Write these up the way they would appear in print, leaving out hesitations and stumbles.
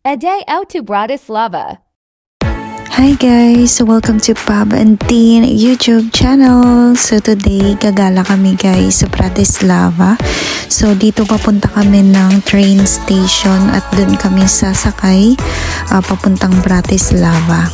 A day out to Bratislava. Hi guys! So welcome to Pab and Teen YouTube channel. So today, gagala kami guys sa Bratislava. So dito papunta kami ng train station at dun kami sasakay papuntang Bratislava.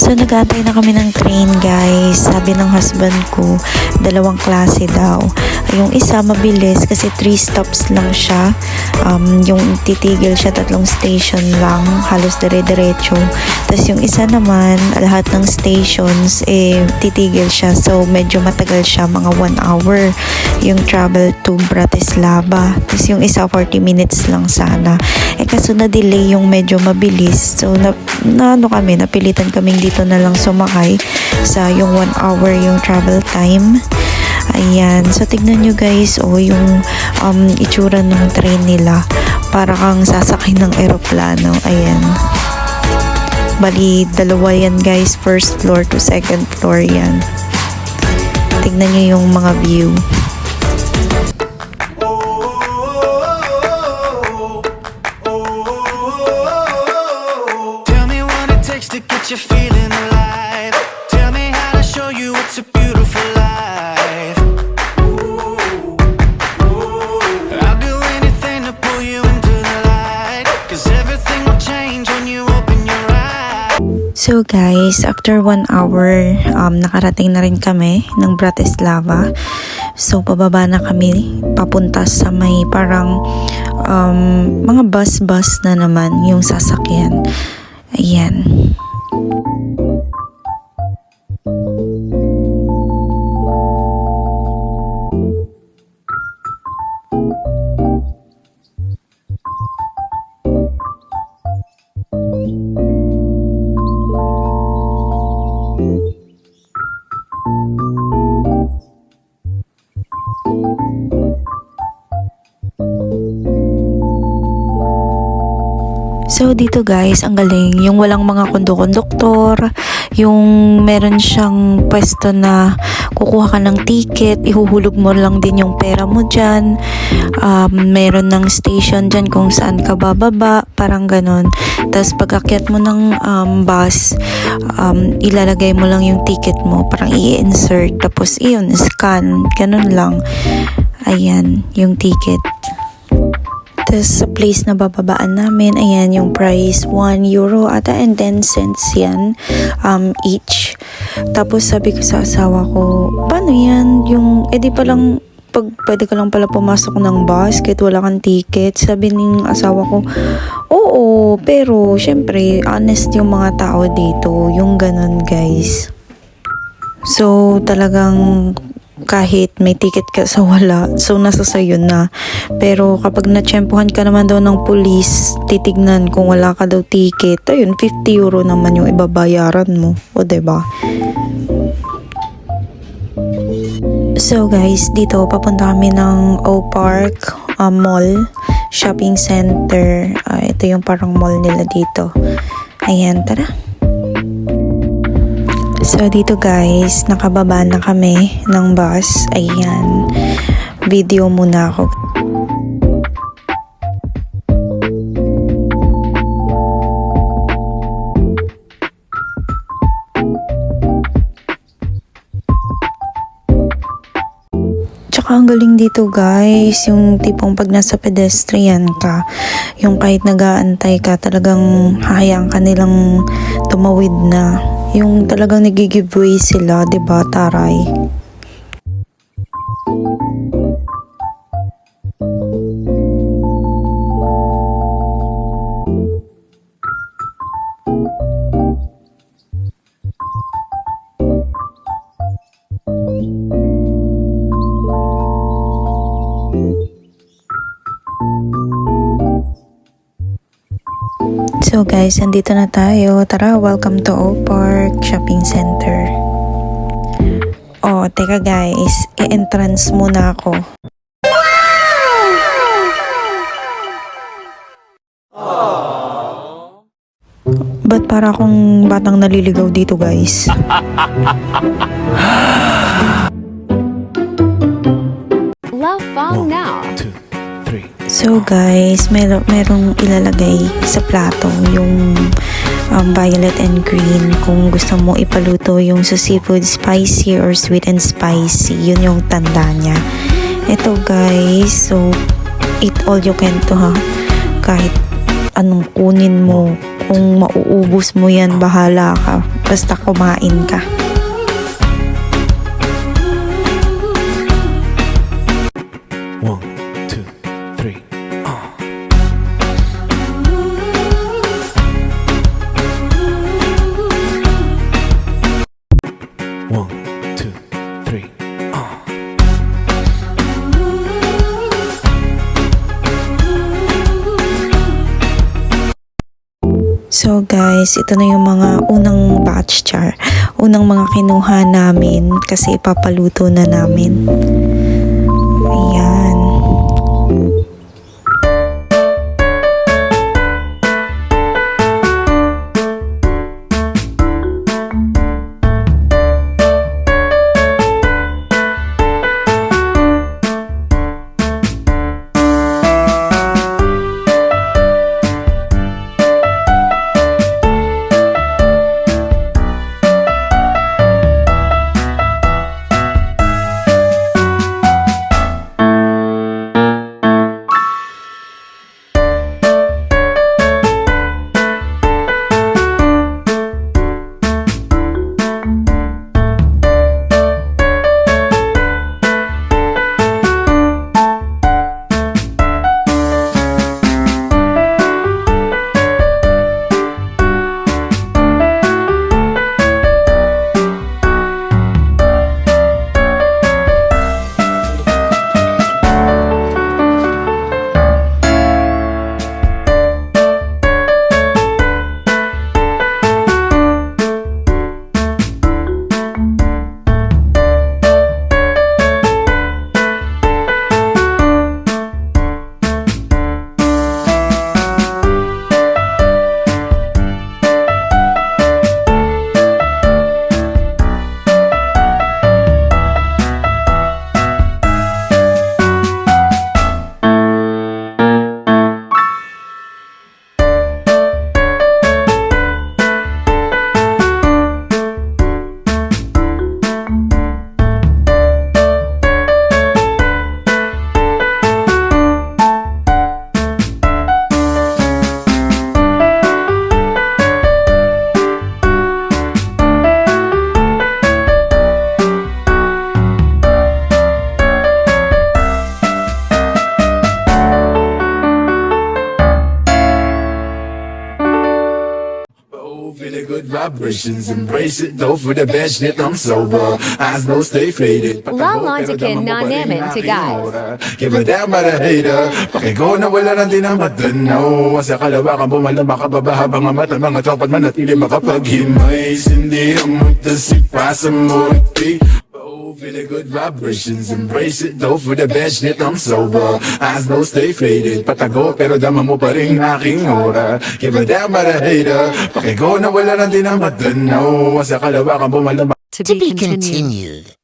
So nag-aantay na kami ng train guys. Sabi ng husband ko, dalawang klase daw. Yung isa mabilis kasi 3 stops lang siya. Yung titigil siya 3 station lang, halos dire-diretso. Tapos yung isa naman, lahat ng stations titigil siya. So medyo matagal siya, mga 1 hour yung travel to Bratislava. Tapos yung isa 40 minutes lang sana. Kaso na-delay yung medyo mabilis. So napilitan kaming dito na lang sumakay sa yung 1 hour yung travel time. Ayan, so tignan nyo guys yung itsura ng train nila, para kang sasakay ng eroplano. Ayan, bali dalawa yan guys, first floor to second floor yan. Tignan nyo yung mga view. To get you feeling alive. Tell me how to show you it's a beautiful life. I'll do anything to pull you into the light, 'cause everything will change when you open your eyes. So guys, after 1 hour, nakarating na rin kami ng Bratislava. So pababa na kami papunta sa may parang mga bus na naman yung sasakyan. Ayan. So dito guys, ang galing, yung walang mga konduktor, yung meron siyang pwesto na kukuha ka ng ticket, ihuhulog mo lang din yung pera mo dyan. Meron ng station dyan kung saan ka bababa, parang ganon. Tapos pag akyat mo ng bus, ilalagay mo lang yung ticket mo, parang i-insert, tapos iyon, scan, ganon lang. Ayan, yung ticket. Tapos sa place na bababaan namin, ayan yung price, 1 euro ata and 10 cents yan each. Tapos sabi ko sa asawa ko, paano yan? Yung, di palang, pwede ka lang pala pumasok ng bus kahit wala kang ticket. Sabi ng asawa ko, oo, pero syempre, honest yung mga tao dito. Yung ganun guys. So talagang kahit may ticket ka sa wala, so nasa sayo na. Pero kapag natsyempohan ka naman daw ng pulis, titignan kung wala ka daw ticket, ayun, 50 euro naman yung ibabayaran mo. O diba? So guys, dito papunta kami ng O Park Mall, shopping center. Ito yung parang mall nila dito. Ayan, tara. So dito guys, nakababa na kami ng bus. Ayan, video muna ako. Tsaka ang galing dito guys, yung tipong pag nasa pedestrian ka, yung kahit nag-aantay ka, talagang hahayaan ka nilang tumawid na. Yung talagang nag-giveaway sila, 'di ba, taray? So guys, andito na tayo. Tara, welcome to O Park Shopping Center. Oh, teka guys, i-entrance muna ako. Ba't para akong batang naliligaw dito guys? Love Fong now. 2, 3. So guys, merong ilalagay sa plato yung violet and green. Kung gusto mo ipaluto yung sa seafood spicy or sweet and spicy, yun yung tanda niya. Ito guys, so eat all you can to ha. Kahit anong kunin mo, kung mauubos mo yan, bahala ka. Basta kumain ka. One, two, three. One, two, three. So guys, ito na yung mga unang batch char. Unang mga kinuha namin kasi ipapaluto na namin. Ayan. Feeling good vibrations, embrace it. Though for the bad shit, I'm sober. Eyes no stay faded. Lalandikin na namin to guys. Give a damn about a hater. Pakigo na wala nang di na matanaw. Sa kalawakan bumalama ka baba habang ang mata mga tropat manatili makapaghimay. Hindi ang mutasik pa sa multi. Feeling good vibrations, embrace it. Though for the bad shit, I'm sober. Eyes no stay faded. Patago pero dama mo pa rin aking aura. Give a damn about a hater. Pakigo na wala nang di na matanaw. Sa kalawakan bumalama. To be continued.